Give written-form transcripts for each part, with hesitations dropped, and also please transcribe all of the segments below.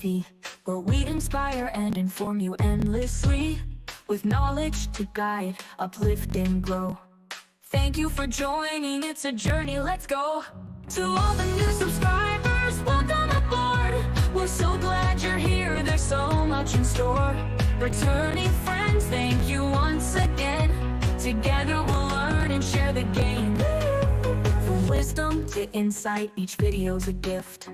TV, where we inspire and inform you endlessly, with knowledge to guide, uplift and grow. Thank you for joining, it's a journey, let's go. To all the new subscribers, welcome aboard. We're so glad you're here, there's so much in store. Returning friends, thank you once again. Together we'll learn and share the game. From wisdom to insight, each video's a gift,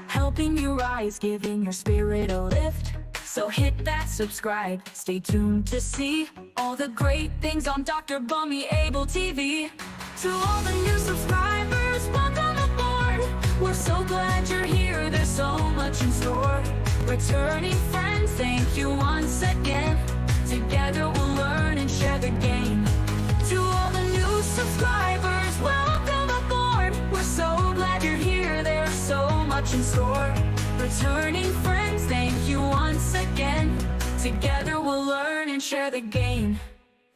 helping you rise, giving your spirit a lift. So hit that subscribe, stay tuned to see all the great things on Dr. Bunmi Abel TV. To all the new subscribers, welcome aboard. We're so glad you're here, there's so much in store. Returning friends, thank you once again. Together we'll learn and share the game. To all the new subscribers, welcome aboard. We're so glad you're here, there's so much in store. Returning friends, thank you once again. Together we'll learn and share the game.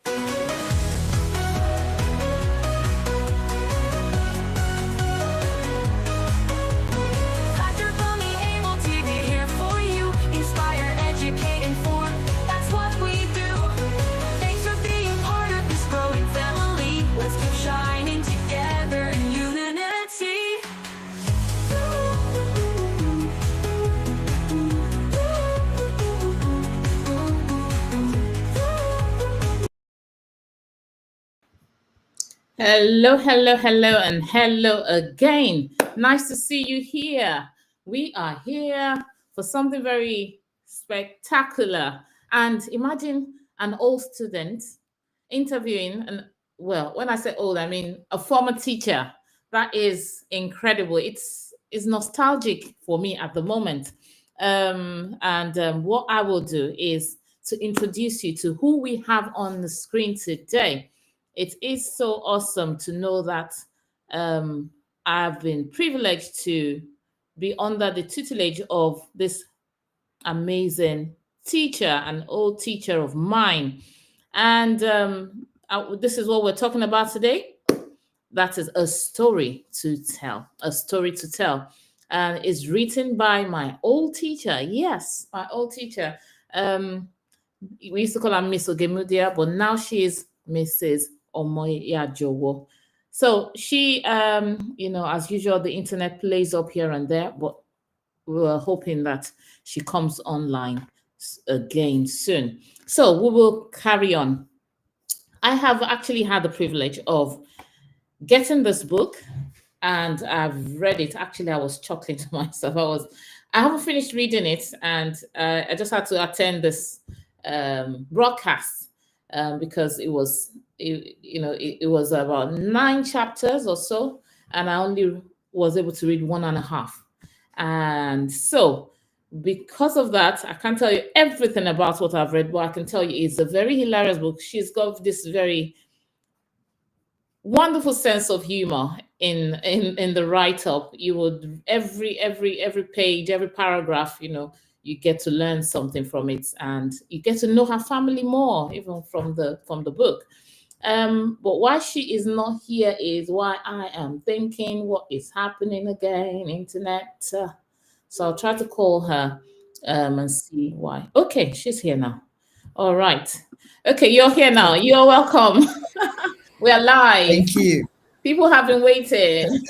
Dr. Bunmi Abel TV here for you. Inspire, educate, inform. That's what we do. Thanks for being part of this growing family. Let's keep shining together in unity. Hello, hello, hello, and hello again. Nice to see you here. We are here for something very spectacular. And imagine an old student interviewing, and well, when I say old, I mean a former teacher. That is incredible. It's nostalgic for me at the moment. What I will do is to introduce you to who we have on the screen today. It is so awesome to know that I've been privileged to be under the tutelage of this amazing teacher, an old teacher of mine. And this is what we're talking about today. That is a story to tell, a story to tell. And it's written by my old teacher. Yes, my old teacher. We used to call her Miss Ogiems, but now she is Mrs. Omoyajowo. So she, as usual, the internet plays up here and there, but we were hoping that she comes online again soon. So we will carry on. I have actually had the privilege of getting this book, and I've read it. Actually, I was chuckling to myself. I haven't finished reading it, and I just had to attend this broadcast because it was about 9 chapters or so, and I only was able to read 1.5. And so because of that, I can't tell you everything about what I've read, but I can tell you it's a very hilarious book. She's got this very wonderful sense of humor in the write-up. You would every page, every paragraph, you get to learn something from it, and you get to know her family more, even from the book. But why she is not here is why I am thinking, what is happening again, internet? So I'll try to call her and see why. Okay, she's here now. All right. Okay, you're here now. You're welcome. We are live. Thank you. People have been waiting.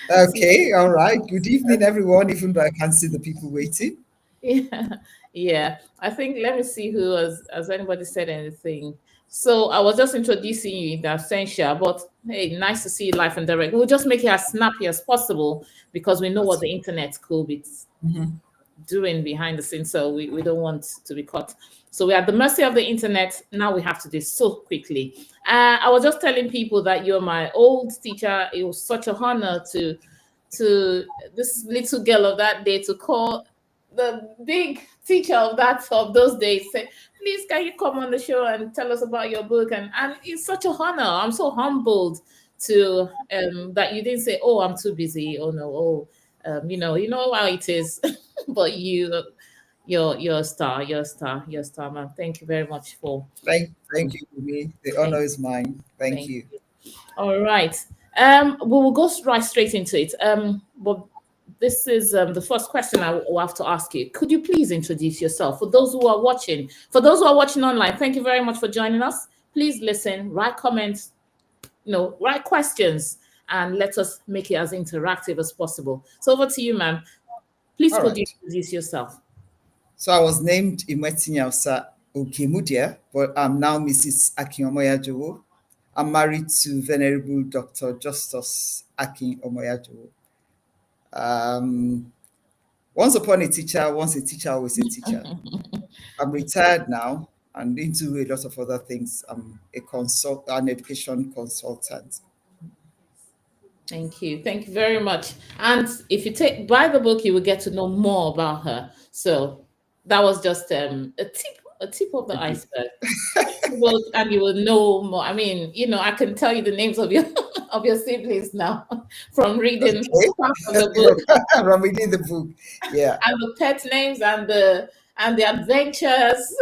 Okay, all right. Good evening, everyone, even though I can't see the people waiting. Yeah. I think, let me see who has anybody said anything. So I was just introducing you in the absentia, but hey, nice to see you live and direct. We'll just make it as snappy as possible because we know what the internet could be doing behind the scenes, so we don't want to be caught. So we're at the mercy of the internet. Now we have to do so quickly. I was just telling people that you're my old teacher. It was such an honor to this little girl of that day to call the big teacher of those days, say, please, can you come on the show and tell us about your book? And it's such a honor. I'm so humbled to that you didn't say, oh, I'm too busy. Oh no, you know how it is. But you're a star, man. Thank you very much for thank you, Bunmi. The honor is mine. Thank you. All right. We will go right straight into it. But this is the first question I will have to ask you. Could you please introduce yourself for those who are watching? For those who are watching online, thank you very much for joining us. Please listen, write comments, write questions, and let us make it as interactive as possible. So over to you, ma'am. Please All could you right. introduce yourself? So I was named Tinyan but I'm now Mrs. Akin-Omoyajowo. I'm married to Venerable Dr. Justus Akin-Omoyajowo. Once upon a teacher, once a teacher, always a teacher. I'm retired now and into a lot of other things. I'm an education consultant. Thank you. Thank you very much. And if you buy the book, you will get to know more about her. So that was just a tip of the iceberg. And you will know more. I mean, I can tell you the names of your of your siblings now from reading Okay. part of the book. From reading the book. Yeah. And the pet names and the adventures.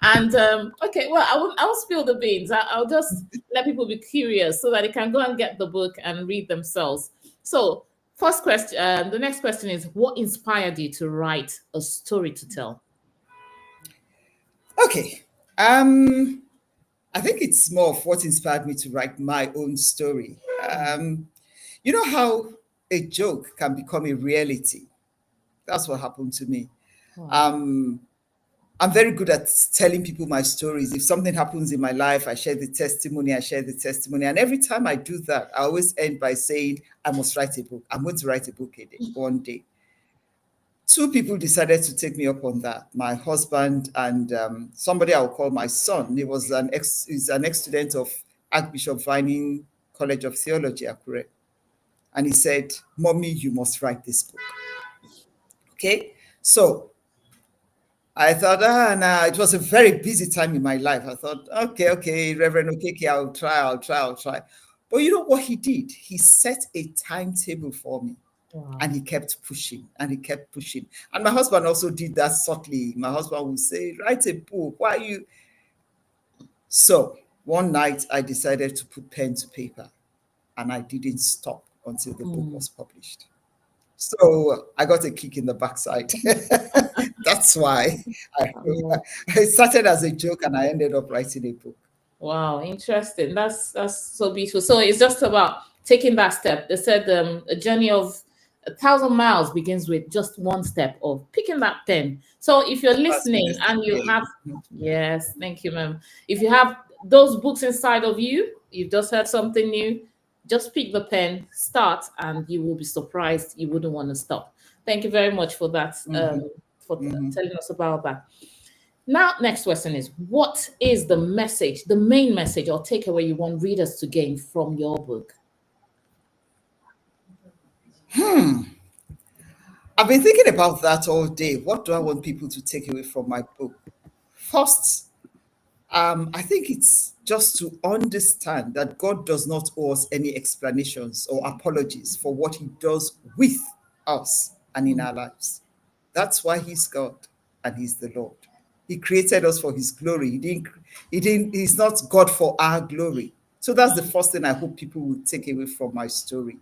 And okay, well, I won't spill the beans. I'll just let people be curious so that they can go and get the book and read themselves. So first question, the next question is, what inspired you to write a story to tell? Okay. I think it's more of what inspired me to write my own story. You know how a joke can become a reality? That's what happened to me. Wow. I'm very good at telling people my stories. If something happens in my life, I share the testimony, And every time I do that, I always end by saying, I must write a book. I'm going to write a book one day. Two people decided to take me up on that. My husband and somebody I'll call my son. He's an ex-student of Archbishop Vining College of Theology, Akure. And he said, Mommy, you must write this book. Okay. So I thought, nah, it was a very busy time in my life. I thought, okay, Reverend Okeke, I'll try. But you know what he did? He set a timetable for me. Wow. And he kept pushing. And my husband also did that subtly. My husband would say, write a book. Why are you? So one night I decided to put pen to paper and I didn't stop until the book was published. So I got a kick in the backside. That's why I started as a joke and I ended up writing a book. Wow, interesting. That's so beautiful. So it's just about taking that step. They said a journey of 1,000 miles begins with just one step of picking that pen. So if you're listening and you have, yes, thank you, ma'am. If you have those books inside of you, you've just heard something new, just pick the pen, start, and you will be surprised. You wouldn't want to stop. Thank you very much for that, telling us about that. Now, next question is, what is the message, the main message or takeaway you want readers to gain from your book? I've been thinking about that all day. What do I want people to take away from my book? First, I think it's just to understand that God does not owe us any explanations or apologies for what he does with us and in our lives. That's why he's God and he's the Lord. He created us for his glory. He's not God for our glory. So that's the first thing I hope people will take away from my story.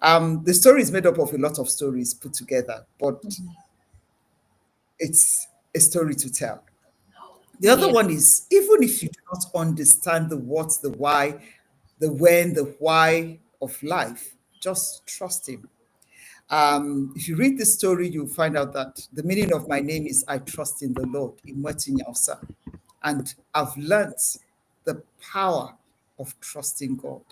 The story is made up of a lot of stories put together, but it's a story to tell. The other one is, even if you do not understand the what, the why, the when, the why of life, just trust him. If you read the story, you'll find out that the meaning of my name is I trust in the Lord, and I've learned the power of trusting God.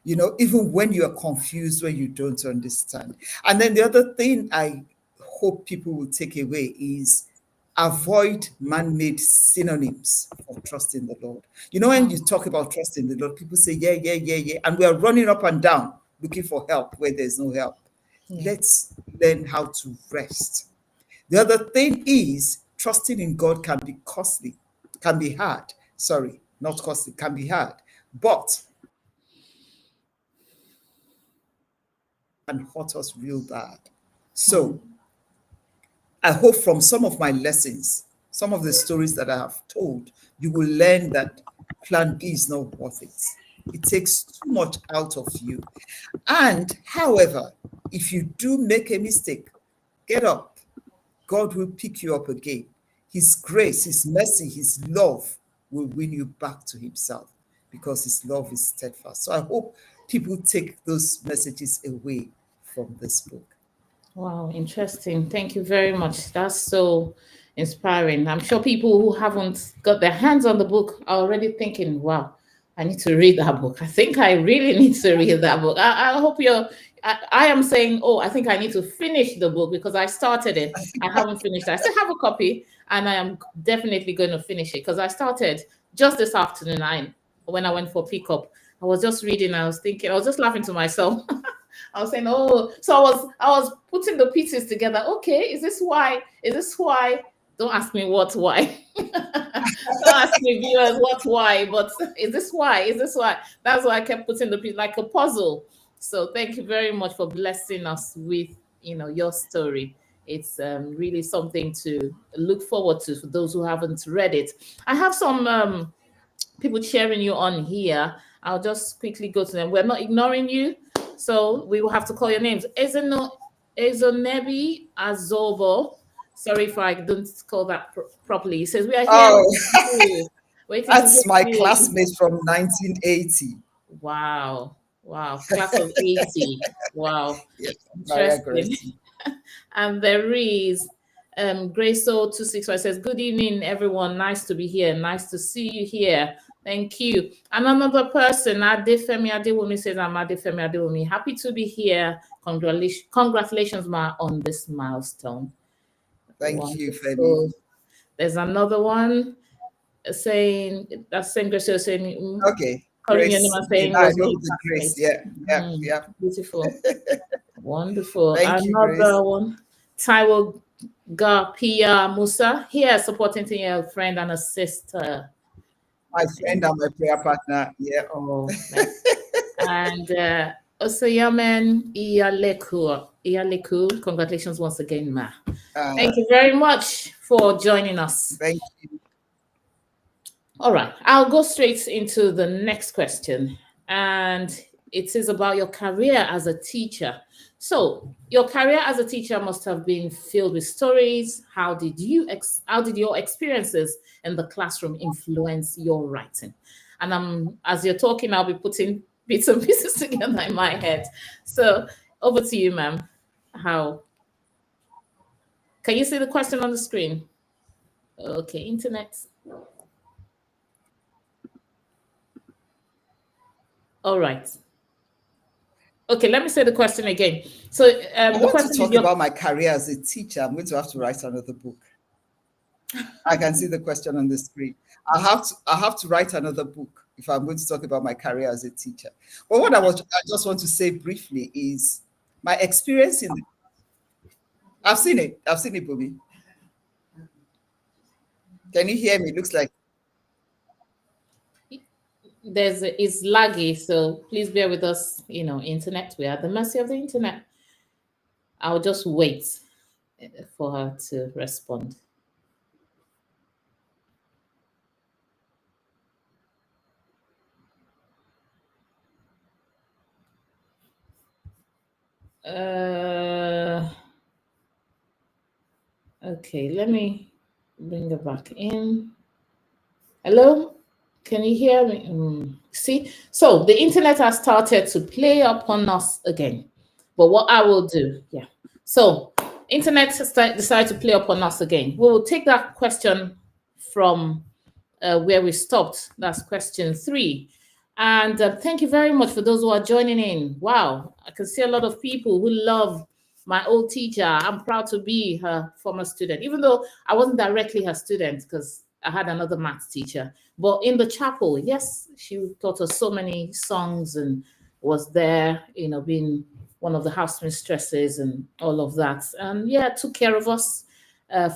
Even when you are confused, when you don't understand. And then the other thing I hope people will take away is avoid man-made synonyms of trust in the Lord. When you talk about trust in the Lord, people say, yeah. And we are running up and down looking for help where there's no help. Let's learn how to rest. The other thing is trusting in God can be costly, can be hard. Sorry, not costly, can be hard. But and hurt us real bad. So I hope from some of my lessons, some of the stories that I have told, you will learn that plan B is not worth it. It takes too much out of you. And however, if you do make a mistake, get up. God will pick you up again. His grace, His mercy, His love will win you back to Himself because His love is steadfast. So I hope people take those messages away from this book. Wow, interesting. Thank you very much. That's so inspiring. I'm sure people who haven't got their hands on the book are already thinking, wow, I need to read that book. I think I really need to read that book. I hope you're, I am saying, oh, I think I need to finish the book because I started it. I haven't finished it. I still have a copy and I am definitely going to finish it because I started just this afternoon. When I went for pickup, I was just reading. I was thinking, I was just laughing to myself. I was saying, oh, so I was putting the pieces together. Okay, is this why? Is this why? Don't ask me what why. Don't ask me viewers what why, but is this why? Is this why? That's why I kept putting the piece like a puzzle. So thank you very much for blessing us with your story. It's really something to look forward to for those who haven't read it. I have some people cheering you on here. I'll just quickly go to them. We're not ignoring you, so we will have to call your names. Ezonebi Azobo. Sorry if I don't call that properly. He says, we are here Oh, waiting that's my you. classmate from 1980. Wow. Class of 80. Wow. Yes, Interesting. And there is Grace0265 says, good evening, everyone. Nice to be here. Nice to see you here. Thank you. And another person, Adefemi Adewumi, says, I'm Adefemi Adewumi. Happy to be here. Congratulations, Ma, on this milestone. Thank you, Femi. There's another one saying, that's same Grace saying, okay. Calling your name and saying, I know the Grace. Yeah. Beautiful. Wonderful. Thank you, Grace. Another one, Taiwo Gapia Musa, here supporting your friend and a sister. My friend and my prayer partner. Yeah. Oh, nice. And Osayamen Iyaleku, congratulations once again, Ma. Thank you very much for joining us. Thank you. All right, I'll go straight into the next question. And it is about your career as a teacher. So your career as a teacher must have been filled with stories. How did your experiences in the classroom influence your writing? And as you're talking, I'll be putting bits and pieces together in my head. So over to you, ma'am. How? Can you see the question on the screen? Okay, internet. All right. Okay, let me say the question again. So I want to talk about my career as a teacher. I'm going to have to write another book. I can see the question on the screen. I have to write another book if I'm going to talk about my career as a teacher. But what I just want to say briefly is my experience in I've seen it, Bunmi. Can you hear me? It looks like it's laggy, so please bear with us. Internet, we are at the mercy of the internet. I'll just wait for her to respond. Okay, let me bring her back in. Hello? Can you hear me? See, so the internet has started to play upon us again. But what I will do, so internet decided to play upon us again. We will take that question from where we stopped. That's question 3. And thank you very much for those who are joining in. Wow, I can see a lot of people who love my old teacher. I'm proud to be her former student, even though I wasn't directly her student because I had another maths teacher. But in the chapel, yes, she taught us so many songs and was there, being one of the house mistresses and all of that. And took care of us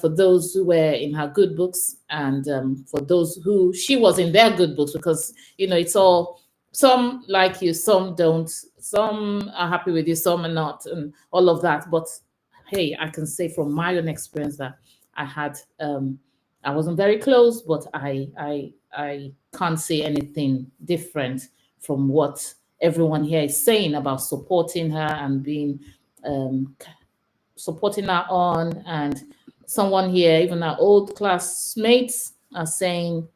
for those who were in her good books and for those who she was in their good books, because, it's all, some like you, some don't, some are happy with you, some are not, and all of that. But hey, I can say from my own experience that I had, I wasn't very close, but I can't say anything different from what everyone here is saying about supporting her and being supporting her on. And someone here, even our old classmates, are saying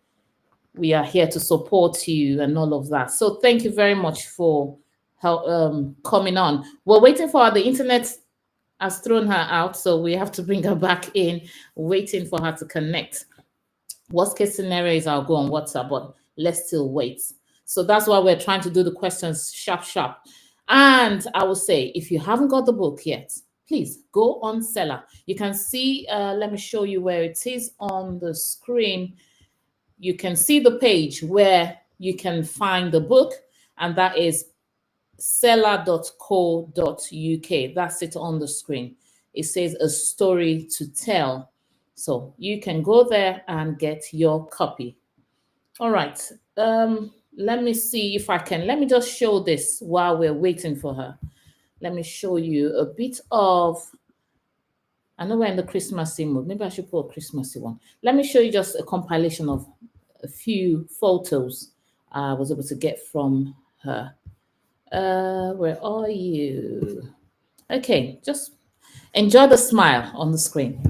we are here to support you and all of that. So thank you very much for coming on. We're waiting for her. The internet has thrown her out, so we have to bring her back in, waiting for her to connect. Worst case scenario is I'll go on WhatsApp, but let's still wait. So that's why we're trying to do the questions sharp. And I will say, if you haven't got the book yet, please go on Seller. You can see, let me show you where it is on the screen. You can see the page where you can find the book, and that is seller.co.uk. That's it on the screen. It says a story to tell. So you can go there and get your copy. All right. Let me see if I can. Let me just show this while we're waiting for her. Let me show you a bit of, I know we're in the Christmassy mood. Maybe I should put a Christmassy one. Let me show you just a compilation of a few photos I was able to get from her. Where are you? Okay, just enjoy the smile on the screen.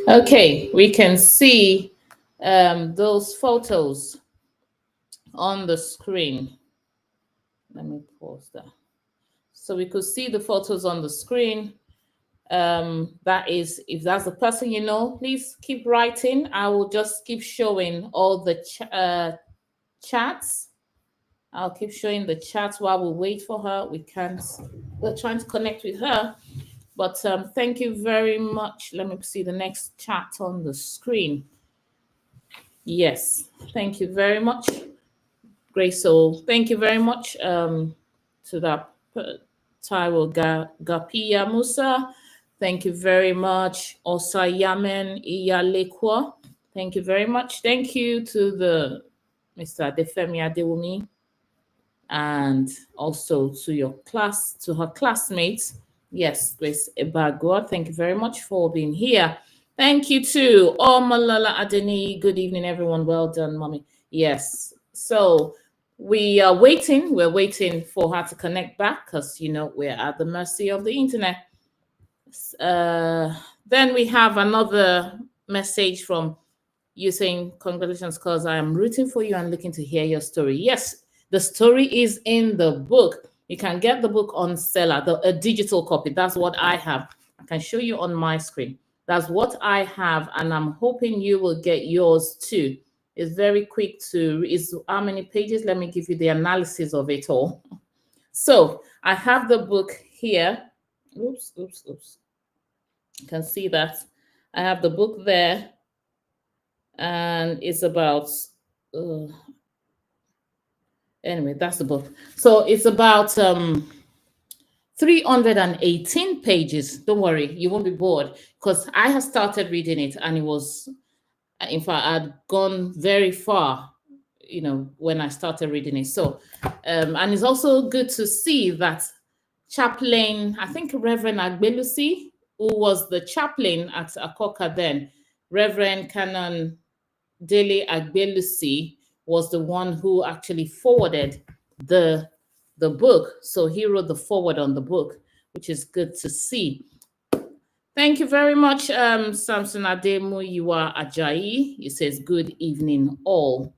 Okay, we can see those photos on the screen. Let me pause that. So we could see the photos on the screen. That is, if that's the person you know, please keep writing. I will just keep showing all the chats. I'll keep showing the chats while we wait for her. We're trying to connect with her. But thank you very much. Let me see the next chat on the screen. Yes, thank you very much. Great soul. Thank you very much to that Taiwo Gapia Musa. Thank you very much. Osayamen Iyalekwa. Thank you very much. Thank you to the Mr. Defemi Adewumi, and also to her classmates. Yes, Grace Ebagwa, thank you very much for being here. Thank you to Malala Adeni. Good evening, everyone. Well done, mommy. Yes. So we are waiting. We're waiting for her to connect back because, we're at the mercy of the internet. Then we have another message from you saying, congratulations, because I am rooting for you and looking to hear your story. Yes, the story is in the book. You can get the book on Seller, a digital copy. That's what I have. I can show you on my screen. That's what I have, and I'm hoping you will get yours too. It's very quick to, it's how many pages? Let me give you the analysis of it all. So I have the book here. Oops. You can see that. I have the book there, and it's about, anyway, that's the book. So it's about 318 pages. Don't worry, you won't be bored, because I have started reading it, and it was, in fact, I'd gone very far, when I started reading it. So, and it's also good to see that chaplain, I think Reverend Agbelusi, who was the chaplain at Akoka then, Reverend Canon Dele Agbelusi, was the one who actually forwarded the book. So he wrote the forward on the book, which is good to see. Thank you very much, Samson Ademuyiwa Ajayi. He says, good evening, all.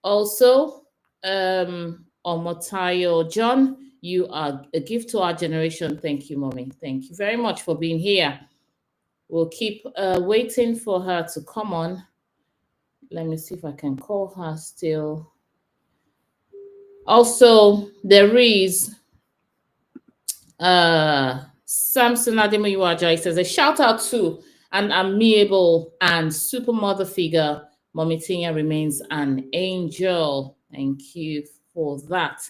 Also, Omotayo John, you are a gift to our generation. Thank you, Mommy. Thank you very much for being here. We'll keep waiting for her to come on. Let me see if I can call her still. Also, there is Samson Ademoyiwaja. He says a shout out to an amiable and super mother figure. Mommy Tinyan remains an angel. Thank you for that.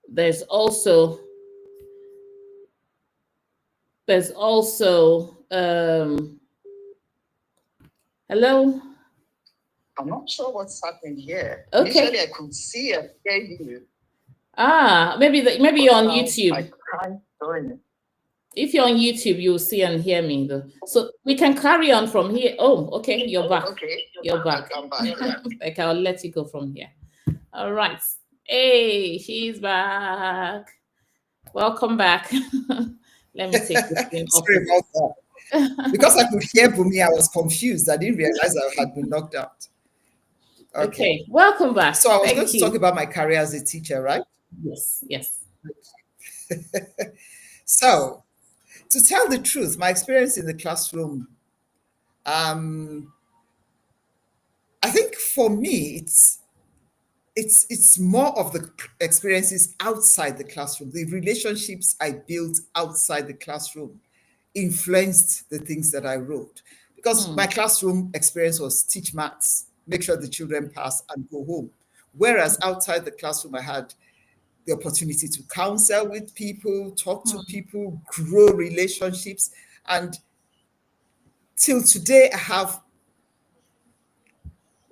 There's also hello. I'm not sure what's happening here. Okay. Usually I could see and hear you. Maybe you're on YouTube. I can't join it. If you're on YouTube, you'll see and hear me though. So we can carry on from here. Oh, okay, you're back. Okay, You're back. I'm back. Yeah. Like I'll let you go from here. All right. Hey, she's back. Welcome back. Let me take this thing off. Sorry about that. Because I could hear Bunmi, I was confused. I didn't realize I had been knocked out. Okay. Welcome back. So I was going to talk about my career as a teacher, right? Yes. So, to tell the truth, my experience in the classroom, I think for me, it's more of the experiences outside the classroom. The relationships I built outside the classroom influenced the things that I wrote. Because my classroom experience was teach maths, make sure the children pass and go home. Whereas outside the classroom, I had the opportunity to counsel with people, talk to people, grow relationships. And till today, I have,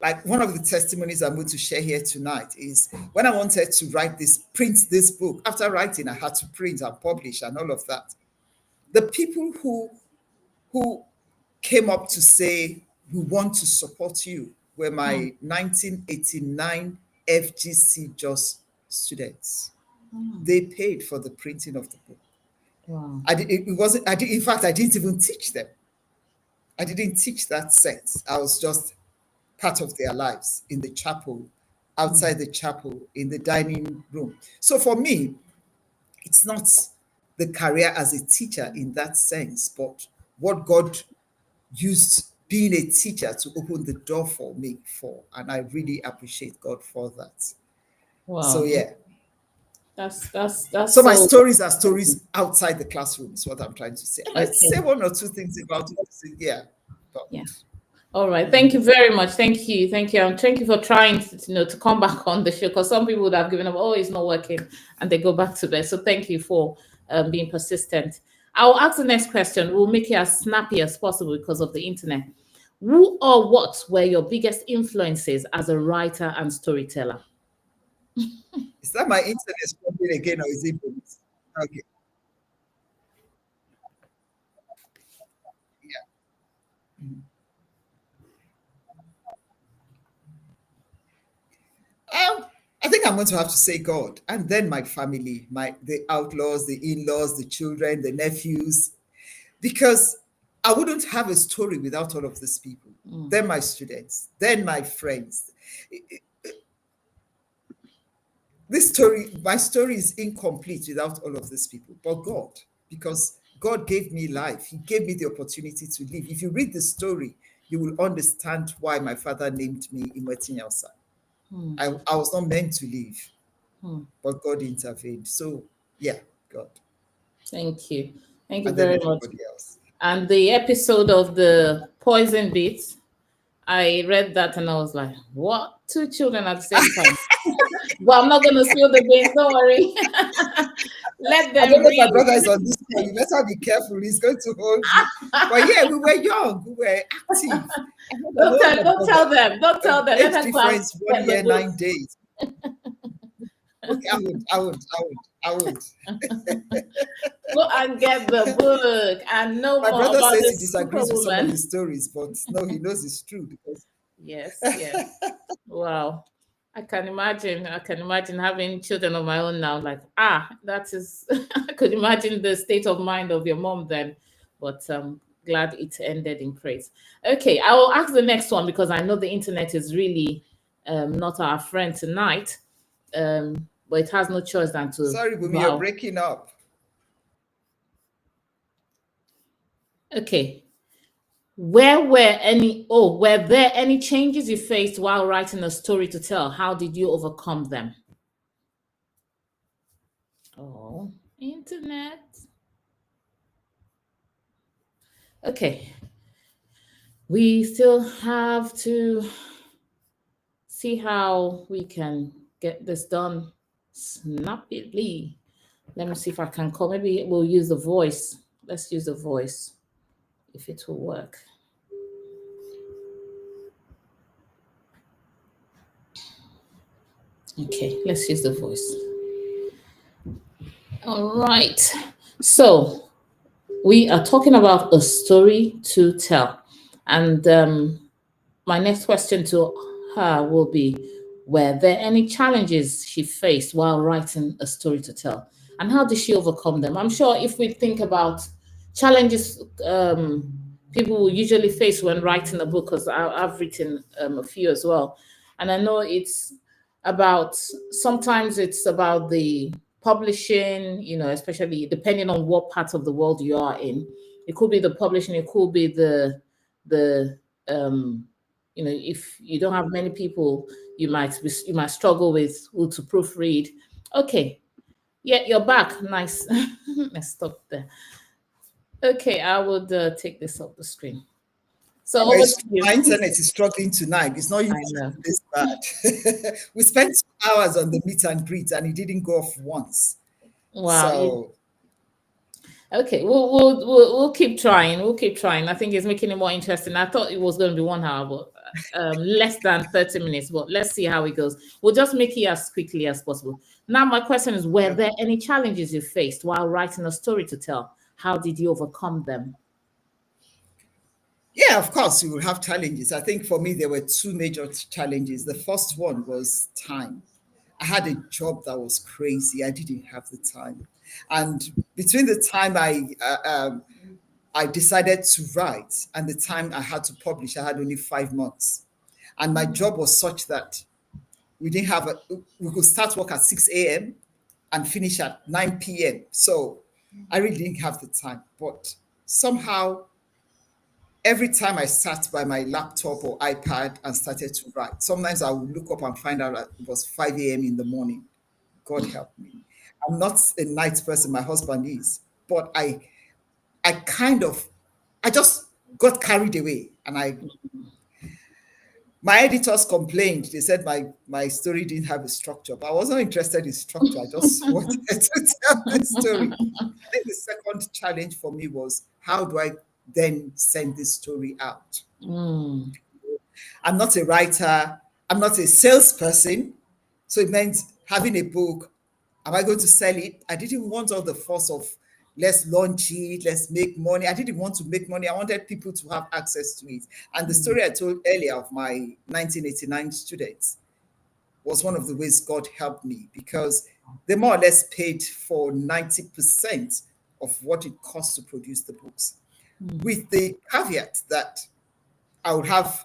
like, one of the testimonies I'm going to share here tonight is when I wanted to print this book. After writing, I had to print and publish and all of that. The people who came up to say, we want to support you, were my 1989 FGC JOS students. They paid for the printing of the book. Wow. In fact, I didn't even teach them. I didn't teach that set. I was just part of their lives in the chapel, outside the chapel, in the dining room. So for me, it's not the career as a teacher in that sense, but what God used being a teacher to open the door for me for. And I really appreciate God for that. Wow. So yeah. That's So my stories are stories outside the classroom, is what I'm trying to say. I might Okay. say one or two things about it. Yeah. Yeah. All right. Thank you very much. Thank you. And thank you for trying to come back on the show, because some people would have given up, oh, it's not working, and they go back to bed. So thank you for being persistent. I'll ask the next question. We'll make it as snappy as possible because of the internet. Who or what were your biggest influences as a writer and storyteller? Is that my internet struggling again, or is it? Okay. Yeah. I think I'm going to have to say God, and then my family, the outlaws, the in-laws, the children, the nephews, because I wouldn't have a story without all of these people. Then my students, then my friends. My story is incomplete without all of these people, but God, because God gave me life. He gave me the opportunity to live. If you read the story, you will understand why my father named me Tinyan. I was not meant to live, but God intervened. So yeah, God. Thank you very much. Else. And the episode of the poison bit, I read that and I was like, what? 2 children at the same time. Well, I'm not going to spill the beans, don't worry. Let them I don't know if read. my brother is on this call. You better be careful. He's going to hold you. But yeah, we were young. We were active. Don't tell them. Don't tell them. Age difference, 1 year, 9 days. Okay, I would. Go and get the book and know my more brother about says this he disagrees with some woman. of the stories, but no, he knows it's true. Because Yes. Wow. I can imagine having children of my own now. Like, that is, I could imagine the state of mind of your mom then. But glad it ended in praise. Okay, I will ask the next one because I know the internet is really not our friend tonight. But it has no choice than to. Sorry, Bunmi, you're breaking up. Okay. were there any changes you faced while writing a story to tell? How did you overcome them? Oh, internet. Okay. We still have to see how we can get this done snappily. Let me see if I can call. Maybe we'll use the voice. Let's use the voice if it will work. Okay, let's use the voice. All right. So we are talking about a story to tell. And my next question to her will be, were there any challenges she faced while writing a story to tell? And how did she overcome them? I'm sure if we think about challenges people will usually face when writing a book, because I've written a few as well. And I know it's about, sometimes it's about the publishing, especially depending on what part of the world you are in. It could be the publishing, it could be the if you don't have many people, you might struggle with who to proofread. Okay, yeah, you're back. Nice. Let's stop there. Okay, I would take this off the screen. So over to you. My internet is struggling tonight. It's not usually this bad. We spent 2 hours on the meet and greet, and it didn't go off once. Wow. So, okay, we'll keep trying. We'll keep trying. I think it's making it more interesting. I thought it was going to be 1 hour, but less than 30 minutes. But let's see how it goes. We'll just make it as quickly as possible. Now, my question is: were there any challenges you faced while writing a story to tell? How did you overcome them? yeah, of course, you will have challenges. I think for me, there were two major challenges. The first one was time. I had a job that was crazy. I didn't have the time. And between the time I decided to write and the time I had to publish, I had only 5 months. And my job was such that we could start work at 6 a.m. and finish at 9 p.m. So I really didn't have the time. But somehow, every time I sat by my laptop or iPad and started to write, sometimes I would look up and find out that it was 5 a.m. in the morning. God help me. I'm not a night person, my husband is, but I just got carried away, and my editors complained. They said my story didn't have a structure, but I wasn't interested in structure. I just wanted to tell the story. I think the second challenge for me was, how do I then send this story out? I'm not a writer. I'm not a salesperson. So it meant having a book. Am I going to sell it? I didn't want all the fuss of let's launch it, let's make money. I didn't want to make money. I wanted people to have access to it. And the story I told earlier of my 1989 students was one of the ways God helped me, because they more or less paid for 90% of what it cost to produce the books, with the caveat that I would have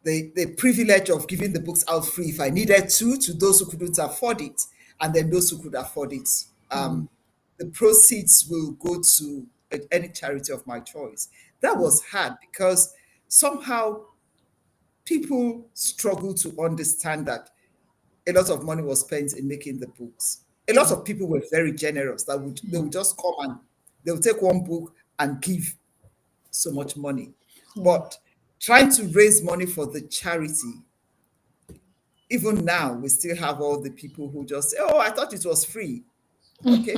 the privilege of giving the books out free if I needed to those who couldn't afford it, and then those who could afford it. The proceeds will go to any charity of my choice. That was hard because somehow people struggle to understand that a lot of money was spent in making the books. A lot of people were very generous. They would just come and they would take one book and give so much money. But trying to raise money for the charity, even now, we still have all the people who just say, oh, I thought it was free. Okay,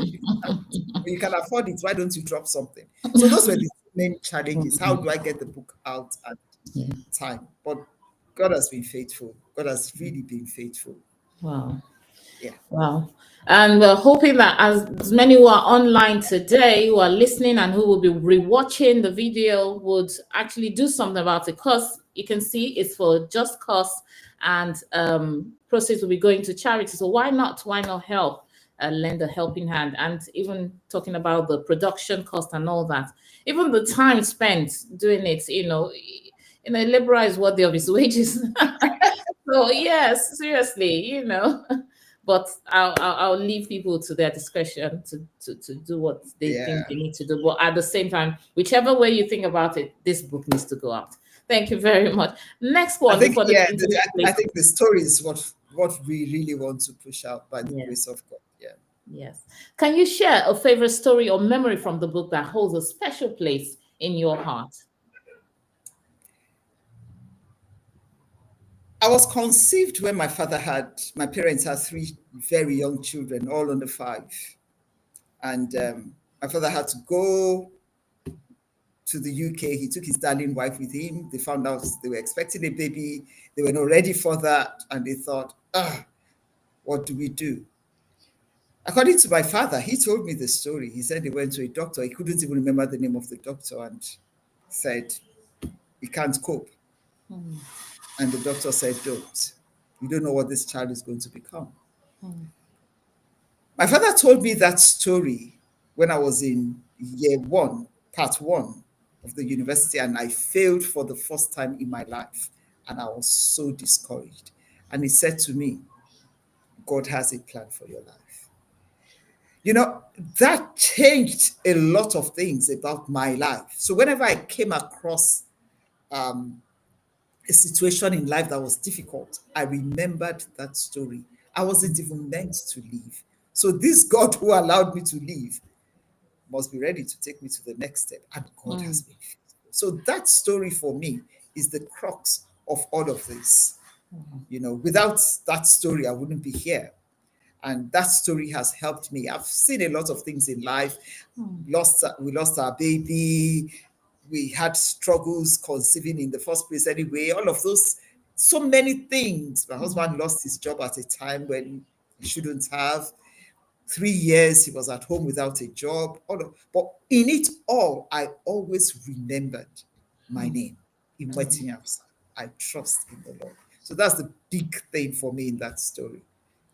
you can afford it. Why don't you drop something? So those were the main challenges. How do I get the book out at time? But God has been faithful. God has really been faithful. Wow. Yeah. Wow. And we're hoping that as many who are online today, who are listening and who will be rewatching the video, would actually do something about it, because you can see it's for just cause, and proceeds will be going to charity. So why not? Why not help? Lend a helping hand. And even talking about the production cost and all that, even the time spent doing it, labor is worthy of his wages. So yes, seriously, But I'll leave people to their discretion to do what they think Yeah. they need to do. But at the same time, whichever way you think about it, this book needs to go out. Thank you very much. Next I one think, before the yeah, internet I play. think the story is what we really want to push out by the Yeah. grace of God. Yeah. Yes. Can you share a favorite story or memory from the book that holds a special place in your heart? I was conceived when my parents had three very young children, all under five. And my father had to go to the UK. He took his darling wife with him. They found out they were expecting a baby. They were not ready for that. And they thought, what do we do? According to my father, he told me the story. He said he went to a doctor. He couldn't even remember the name of the doctor and said, he can't cope. And the doctor said, don't. You don't know what this child is going to become. My father told me that story when I was in year one, part one of the university, and I failed for the first time in my life. And I was so discouraged. And he said to me, God has a plan for your life. You know, that changed a lot of things about my life. So whenever I came across a situation in life that was difficult, I remembered that story. I wasn't even meant to leave. So this God who allowed me to leave must be ready to take me to the next step. And God has been faithful. So that story for me is the crux of all of this. You know, without that story, I wouldn't be here. And that story has helped me. I've seen a lot of things in life. We lost our baby. We had struggles conceiving in the first place anyway. All of those, so many things. My husband lost his job at a time when he shouldn't have. 3 years he was at home without a job. But in it all, I always remembered my name. In Wetinyams, I trust in the Lord. So that's the big thing for me in that story.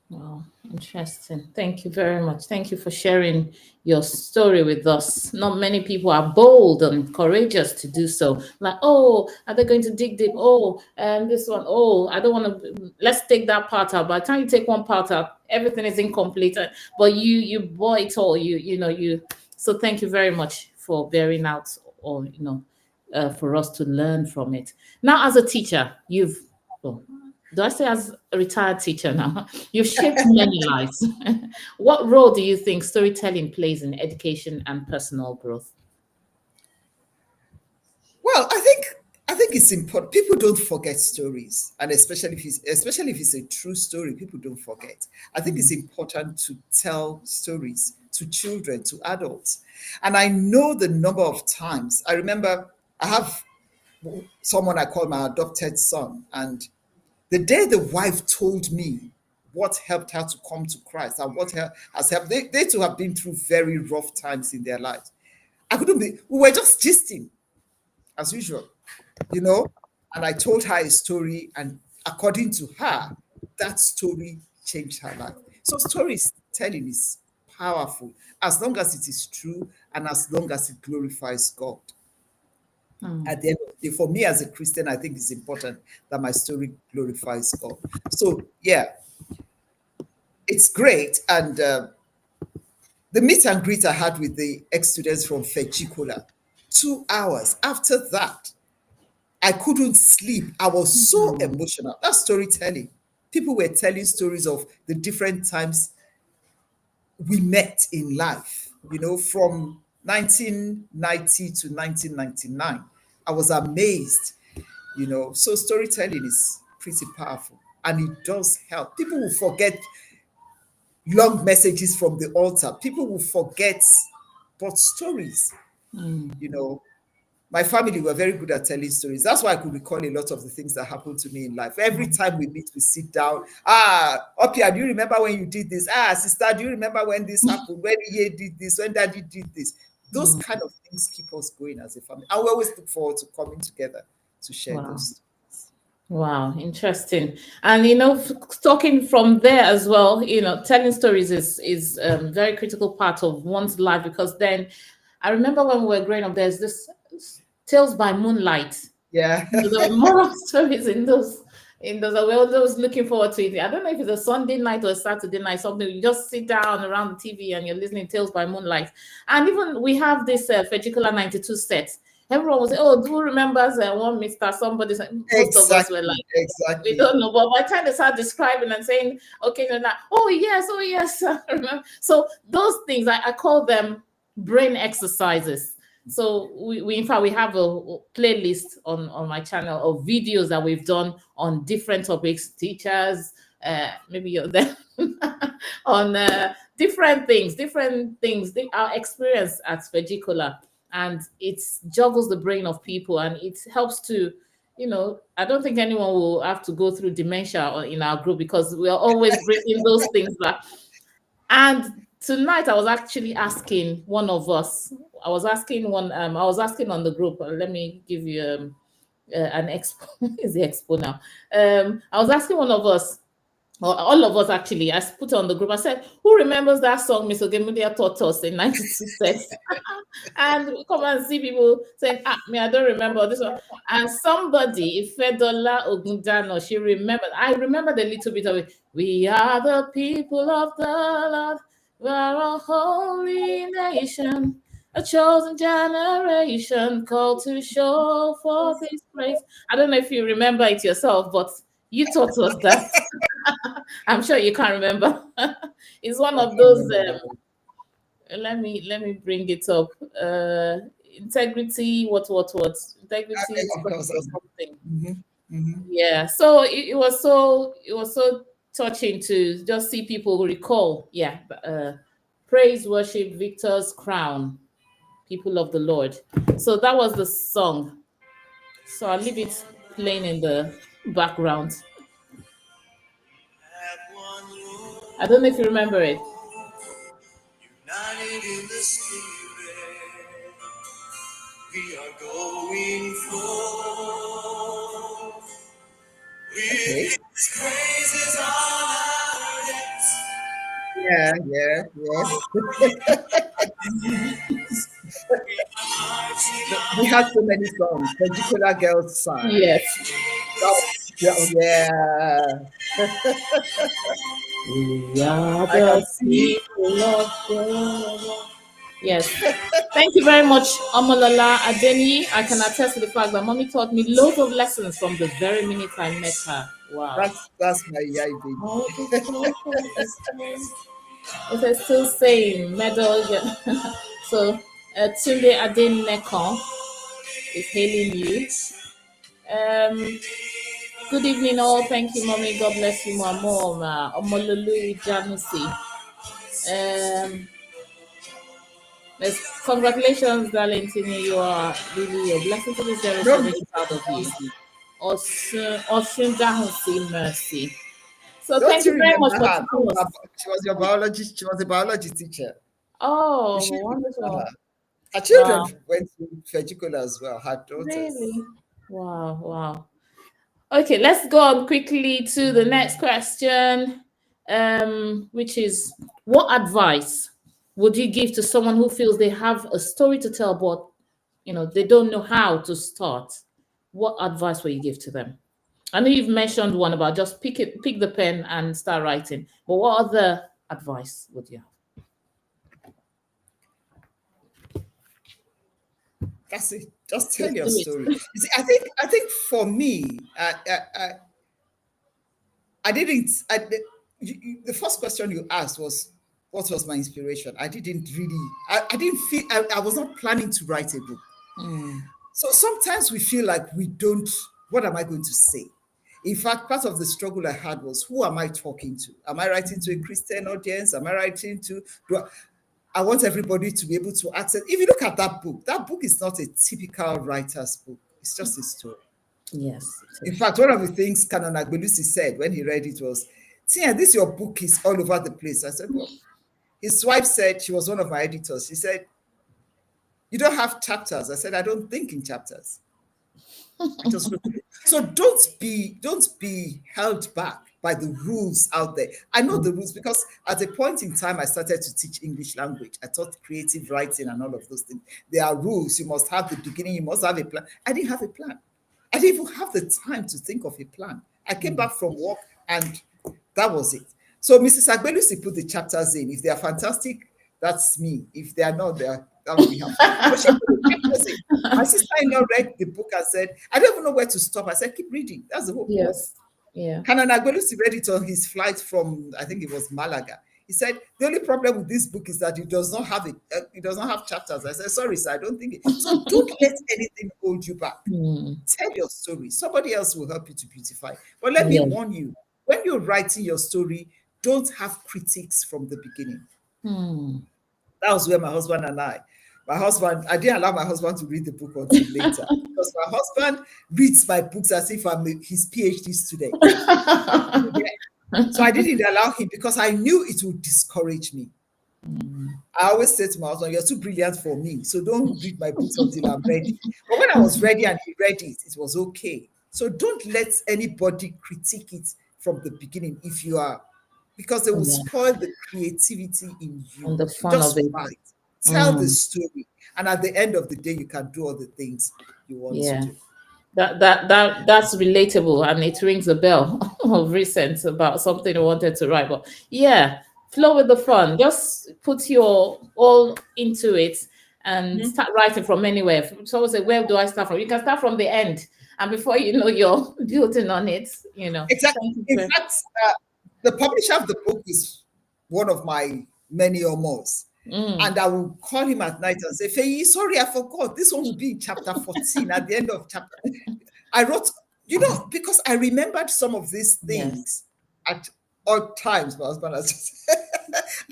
Wow, interesting. Thank you very much. Thank you for sharing your story with us. Not many people are bold and courageous to do so. Like, oh, are they going to dig deep? Oh, and this one, oh, I don't want to. Let's take that part out. By the time you take one part out, everything is incomplete. But you bore it all. You. So thank you very much for bearing out, or for us to learn from it. Now, as a teacher, do I say as a retired teacher now? You've shaped many lives. What role do you think storytelling plays in education and personal growth? Well, I think it's important. People don't forget stories, and especially if it's a true story, people don't forget. I think it's important to tell stories to children, to adults, and I know the number of times. I remember I have someone I call my adopted son, and the day the wife told me what helped her to come to Christ and what has helped, they too have been through very rough times in their lives. We were just gisting as usual, you know. And I told her a story, and according to her, that story changed her life. So storytelling is powerful as long as it is true and as long as it glorifies God. At the end of the day, for me as a Christian, I think it's important that my story glorifies God. So yeah, it's great. And the meet and greet I had with the ex-students from Fechikola, 2 hours. After that, I couldn't sleep. I was so emotional. That's storytelling. People were telling stories of the different times we met in life, you know, from 1990 to 1999. I was amazed, you know. So storytelling is pretty powerful and it does help. People will forget long messages from the altar. People will forget, but stories, you know, my family were very good at telling stories. That's why I could recall a lot of the things that happened to me in life. Every time we meet, we sit down. Opia, do you remember when you did this? Sister, do you remember when this happened? When Ye did this? When Daddy did this? Those kind of things keep us going as a family. And we always look forward to coming together to share those. Wow, interesting. And talking from there as well, telling stories is very critical part of one's life, because then I remember when we were growing up, there's this Tales by Moonlight. Yeah. There were moral stories in those in those, we're always looking forward to it. I don't know if it's a Sunday night or a Saturday night, something. You just sit down around the TV and you're listening to Tales by Moonlight. And even we have this Fejicola 92 set. Everyone was, oh, who remembers one Mr. Somebody? Most of us were like, Exactly. we don't know. But by the time they start describing and saying, okay, no, no, oh, yes, I remember. So those things, I call them brain exercises. So we in fact we have a playlist on my channel of videos that we've done on different topics, teachers, maybe you're there on different things, our experience at Vegicola, and it juggles the brain of people, and it helps to, I don't think anyone will have to go through dementia in our group because we are always bringing those things back. And tonight I was actually asking one of us. I was asking on the group. Let me give you an expo. Is the expo now? I was asking one of us, or all of us actually. I put on the group. I said, "Who remembers that song Miss Ogiems taught us in '92 sets?" And we come and see people saying, me, I don't remember this one. And somebody, Ifedola Ogundano, she remembered. I remembered a little bit of it. We are the people of the Lord. We are a holy nation, a chosen generation, called to show forth His praise. I don't know if you remember it yourself, but you taught us that. I'm sure you can't remember. It's one of those. Let me bring it up. Integrity. What? Integrity is something. Mm-hmm. Mm-hmm. Yeah. So it was so touching to just see people recall. Yeah. Praise, worship, victor's crown, people of the Lord. So that was the song. So I'll leave it playing in the background. I don't know if you remember it. United in the Spirit, we are going forth. Okay. With His praises on our lips. Yeah. We had so many songs. Particular girls sang. Yes. Yeah. We are I can the see. people of God. Yes. Thank you very much, Omolola Adeni. I can attest to the fact that mommy taught me loads of lessons from the very minute I met her. Wow. That's my yai baby. Okay, still saying medal. So Tunde Adenekon is hailing you. Good evening, all. Thank you, mommy. God bless you, mama. Omololu Janusi. Yes, congratulations, darling Tini. You are really a blessing to this generation. No I'm really proud of you. mercy. Oshun Jahusi Mercy. So Don't thank you you very much remember for her? teaching us. She was your biologist. She was a biology teacher. You Oh, should remember wonderful. her. Her Wow. children went to Fejicola as well. Her daughters. Really? Wow. Okay, let's go on quickly to the next question, which is, what advice would you give to someone who feels they have a story to tell, but they don't know how to start? What advice will you give to them? I know you've mentioned one about just pick the pen and start writing, but what other advice would you have? That's it. Just tell Just your do it. story. You see, I think for me, I didn't. The first question you asked was, what was my inspiration? I didn't really. I didn't feel. I was not planning to write a book. So sometimes we feel like we don't. What am I going to say? In fact, part of the struggle I had was, who am I talking to? Am I writing to a Christian audience? Am I writing to? I want everybody to be able to access. If you look at that book is not a typical writer's book. It's just a story. Yes. In fact, one of the things Canon Agbelusi said when he read it was, Tinyan, this your book is all over the place. I said, well, his wife said, she was one of my editors. She said, you don't have chapters. I said, I don't think in chapters. I just wrote it. So don't be held back by the rules out there. I know the rules because at a point in time I started to teach English language. I taught creative writing and all of those things. There are rules. You must have the beginning. You must have a plan. I didn't have a plan. I didn't even have the time to think of a plan. I came back from work and that was it. So Mrs. Agbelusi put the chapters in. If they are fantastic, that's me. If they are not, that will be helpful. But she put the chapters in. My sister-in-law read the book and said, I don't even know where to stop. I said, keep reading. That's the whole point. Yes. Yeah. Hanan Agbelusi read it on his flight from, I think it was Malaga. He said, the only problem with this book is that it does not have it does not have chapters. I said, sorry, sir, I don't think it. So don't let anything hold you back. Tell your story. Somebody else will help you to beautify. But let me warn you, when you're writing your story, don't have critics from the beginning. That was where my husband and I didn't allow my husband to read the book until later because my husband reads my books as if I'm his PhD student. So I didn't allow him because I knew it would discourage me. I always say to my husband, you're too brilliant for me, so don't read my books until I'm ready. But when I was ready and he read it, it was okay. So don't let anybody critique it from the beginning if you are, because they will spoil the creativity in you. And the fun Just of it. write. Tell the story. And at the end of the day, you can do all the things you want to do. That's relatable, and it rings a bell of recent about something I wanted to write. But yeah, flow with the fun. Just put your all into it and start writing from anywhere. Someone say, where do I start from? You can start from the end, and before you know, you're building on it. You know, exactly. In fact, the publisher of the book is one of my many or more. And I will call him at night and say, Feyi, sorry, I forgot. This one will be in chapter 14 at the end of chapter. I wrote, because I remembered some of these things at odd times. My husband has just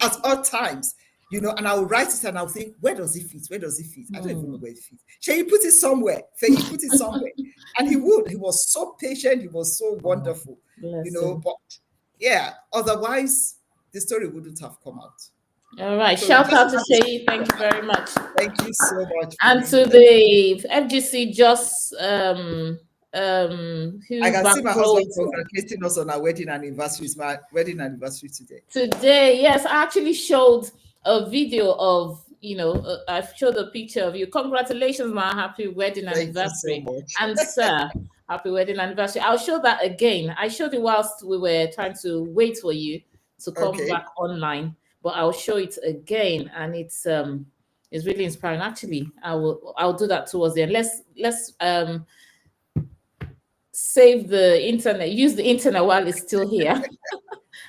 at odd times, and I will write it and I'll think, where does it fit? Where does it fit? I don't even know where it fits. Shall you put it somewhere? Feyi, put it somewhere. And he would. He was so patient. He was so wonderful, but yeah, otherwise the story wouldn't have come out. All right. So shout out to Sheyi. Thank you very much. Thank you so much. And to the FGC just who I can see my husband congratulating us on our wedding anniversary. It's my wedding anniversary today. Today, yes, I actually showed a video of, I showed a picture of you. Congratulations, my happy wedding anniversary. So much. And sir, happy wedding anniversary. I'll show that again. I showed it whilst we were trying to wait for you to come back online. But I'll show it again, and it's really inspiring. Actually, I'll do that towards the end. Let's save the internet, use the internet while it's still here.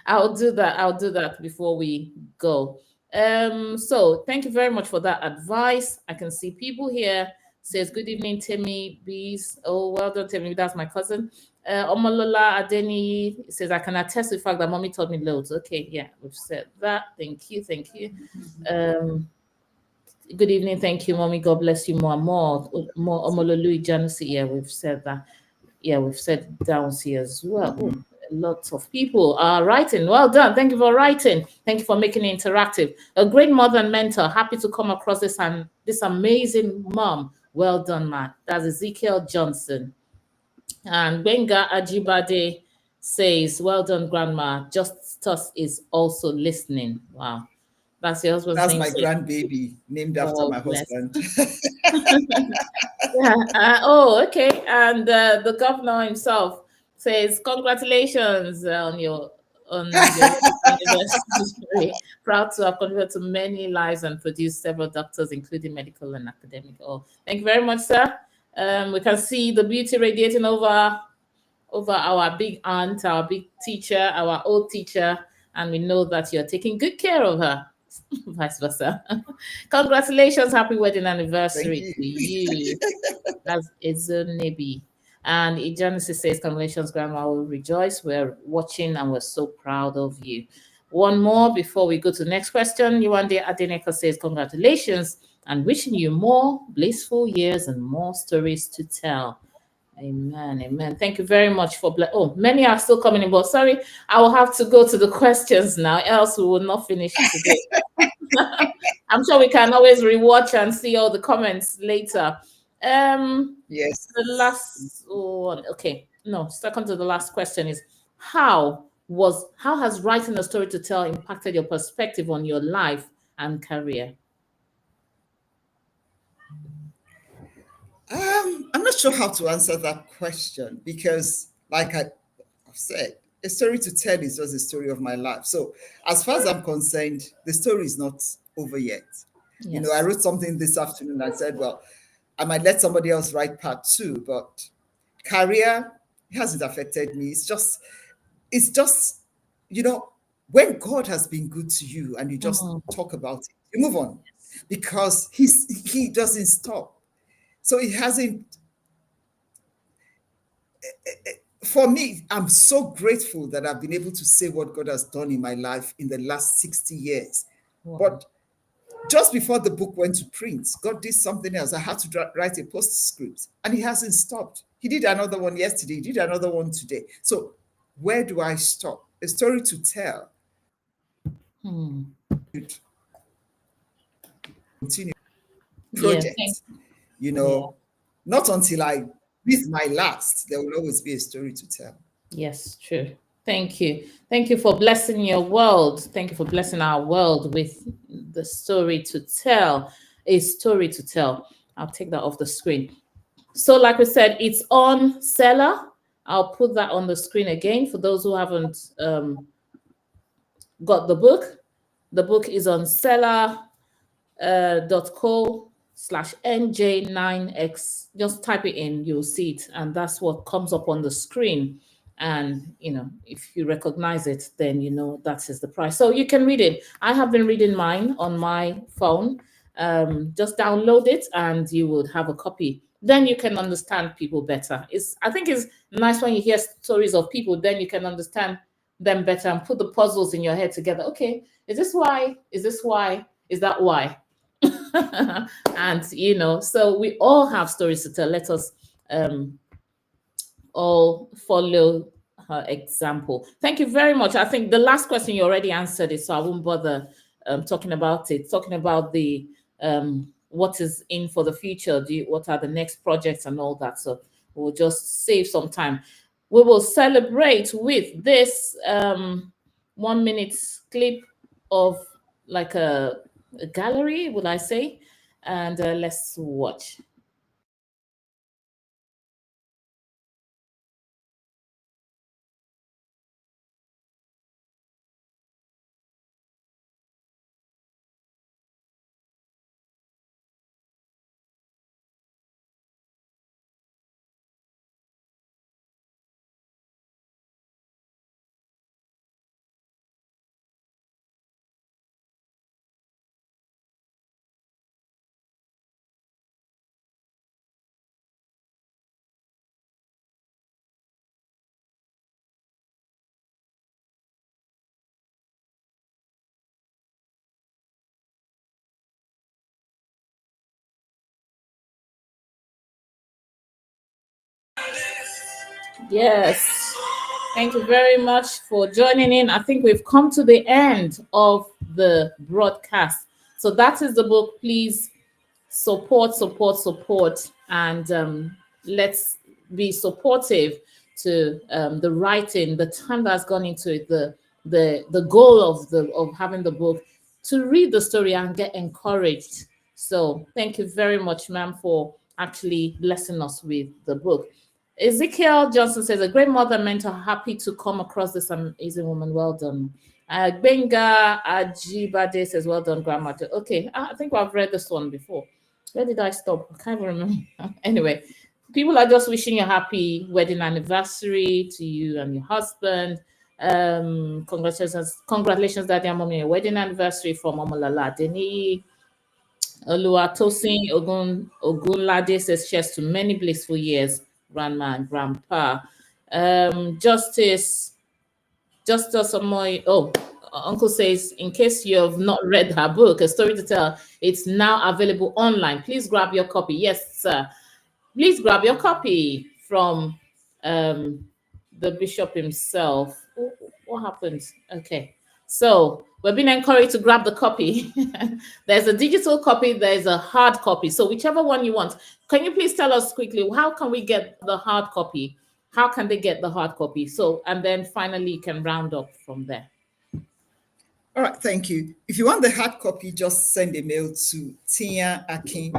I'll do that before we go. So thank you very much for that advice. I can see people here. Says good evening, Timmy Bees. Oh, well done, Timmy. That's my cousin. Omolola Adeni says, I can attest to the fact that mommy taught me loads. Okay, yeah, we've said that. Thank you. Good evening, thank you, mommy. God bless you more and more. More Omololu Janusi, yeah, we've said that. Yeah, we've said down here as well. Oh, lots of people are writing. Well done. Thank you for writing. Thank you for making it interactive. A great mother and mentor. Happy to come across this amazing mom. Well done, man. That's Ezekiel Johnson. And Benga Ajibade says, well done, Grandma. Justice is also listening. Wow. That's your husband's name. That's my grandbaby, named after my husband. Okay. And the governor himself says, congratulations on your anniversary. Proud to have contributed to many lives and produced several doctors, including medical and academic. Oh, thank you very much, sir. We can see the beauty radiating over our big aunt, our big teacher, our old teacher, and we know that you're taking good care of her. Vice versa. Congratulations, happy wedding anniversary to you. That's Ezonebi. And Genesis says, congratulations, Grandma, will rejoice. We're watching and we're so proud of you. One more before we go to the next question. Yuande Adeneka says, congratulations and wishing you more blissful years and more stories to tell. Amen. Amen. Thank you very much for many are still coming in, but sorry, I will have to go to the questions now, else we will not finish today. I'm sure we can always rewatch and see all the comments later. Yes. The last one. Okay. No, second to the last question is how has writing a story to tell impacted your perspective on your life and career? I'm not sure how to answer that question because, like I've said, a story to tell is just a story of my life. So as far as I'm concerned, the story is not over yet. You know, I Yes. wrote something this afternoon. I said, well, I might let somebody else write part two, but career hasn't affected me. It's just, you know, when God has been good to you and you just Mm, talk about it, you move on because he doesn't stop. So it hasn't, for me, I'm so grateful that I've been able to say what God has done in my life in the last 60 years. wow. But just before the book went to print, God did something else. I had to write a postscript, and He hasn't stopped. He did another one yesterday, He did another one today. So, where do I stop? A story to tell, Hmm. continue Yeah. Thank. project, you Yeah. know, not until I breathe my last, there will always be a story to tell. Yes. True. Thank you. Thank you for blessing your world. Thank you for blessing our world with the story to tell. A story to tell. I'll take that off the screen. So, like we said, it's on Seller. I'll put that on the screen again for those who haven't got the book. The book is on Seller .co/NJ9X. Just type it in, you'll see it, and that's what comes up on the screen. And if you recognize it, then you know that is the price. So you can read it. I have been reading mine on my phone. Just download it, and you would have a copy. Then you can understand people better. I think it's nice when you hear stories of people. Then you can understand them better and put the puzzles in your head together. Okay, is this why? Is this why? Is that why? And so we all have stories to tell. Let us all follow her example. Thank you very much. I think the last question you already answered it, so I won't bother talking about it. Talking about the what is in for the future, what are the next projects and all that. So we'll just save some time. We will celebrate with this 1 minute clip of like a gallery, would I say? And let's watch. Yes. Thank you very much for joining in. I think we've come to the end of the broadcast. So that is the book. Please support, support, support, and let's be supportive to the writing, the time that's gone into it, the goal of having the book, to read the story and get encouraged. So thank you very much, ma'am, for actually blessing us with the book. Ezekiel Johnson says, a great mother mentor, happy to come across this amazing woman. Well done. Benga Ajibade says, well done, grandma. Okay, I think I've read this one before. Where did I stop? I can't even remember. Anyway, people are just wishing you a happy wedding anniversary to you and your husband. Congratulations, Daddy and Mommy, your wedding anniversary from Omolala Deni. Oluwatosin Ogunlade says, cheers to many blissful years, grandma and grandpa. Justice Amoy. Oh, Uncle says, in case you have not read her book, A Story to Tell, it's now available online. Please grab your copy. Yes, sir. Please grab your copy from the bishop himself. What happened? Okay. So we're being encouraged to grab the copy. There's a digital copy, there's a hard copy. So whichever one you want. Can you please tell us quickly, how can we get the hard copy? How can they get the hard copy? So, and then finally you can round up from there. All right, thank you. If you want the hard copy, just send a mail to Tinyan Akin,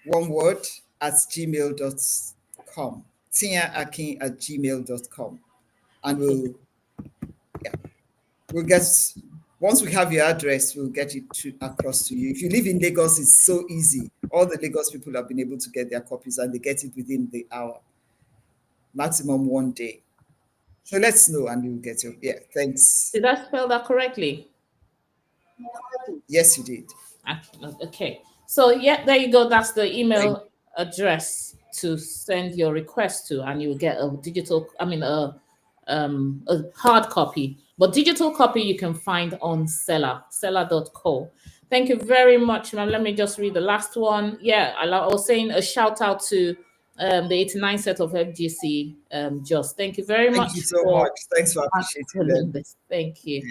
one word, at gmail.com. Tinyan Akin at gmail.com. And we'll get, once we have your address, we'll get it across to you. If you live in Lagos, it's so easy. All the Lagos people have been able to get their copies, and they get it within the hour, maximum 1 day. So let's know, and we'll get you. Yeah, thanks. Did I spell that correctly? Yes, you did. Okay. So yeah, there you go. That's the email address to send your request to, and you'll get a digital, a hard copy. But digital copy you can find on seller.co. Thank you very much, ma'am. Let me just read the last one. Yeah, I was saying a shout out to the 89 set of FGC. Just thank you very much. Thank you so much. Thanks for appreciating them. This. Thank you.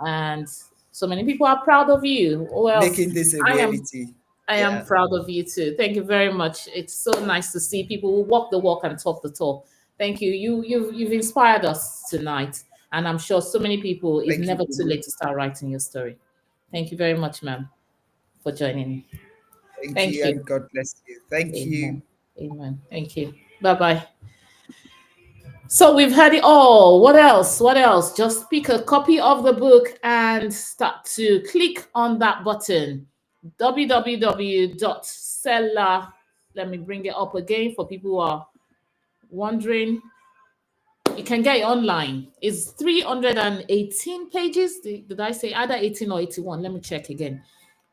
And so many people are proud of you. Well, making this a reality. I am proud of you too. Thank you very much. It's so nice to see people who walk the walk and talk the talk. Thank you. You've inspired us tonight, and I'm sure so many people. It's never too late to start writing your story. Thank you very much, ma'am, for joining me. Thank you, and God bless you. Thank you. Amen. Thank you. Bye-bye. So we've had it all. What else? What else? Just pick a copy of the book and start to click on that button. www.seller. Let me bring it up again for people who are wondering. You can get it online. It's 318 pages. Did I say either 18 or 81? Let me check again.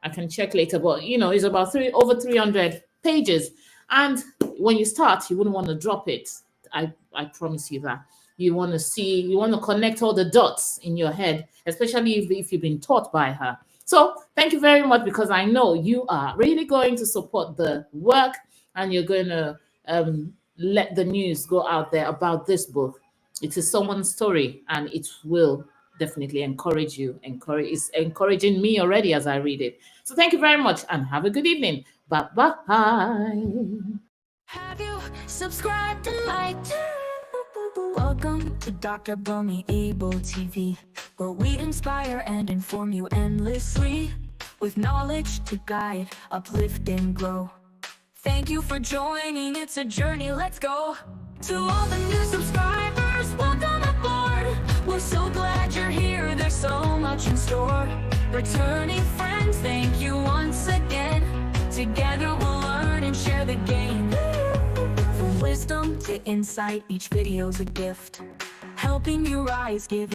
I can check later, but it's about over 300 pages. And when you start, you wouldn't want to drop it. I promise you that. You want to connect all the dots in your head, especially if you've been taught by her. So thank you very much, because I know you are really going to support the work, and you're going to let the news go out there about this book. It is someone's story, and it will definitely encourage you. It's encouraging me already as I read it. So thank you very much, and have a good evening. Bye-bye. Have you subscribed and liked? Welcome to Dr. Bunmi Abel TV, where we inspire and inform you endlessly, with knowledge to guide, uplift, and grow. Thank you for joining, it's a journey, let's go. To all the new subscribers, welcome aboard. We're so glad you're here, there's so much in store. Returning friends, thank you once again. Together we'll learn and share the game. From wisdom to insight, each video's a gift, helping you rise, give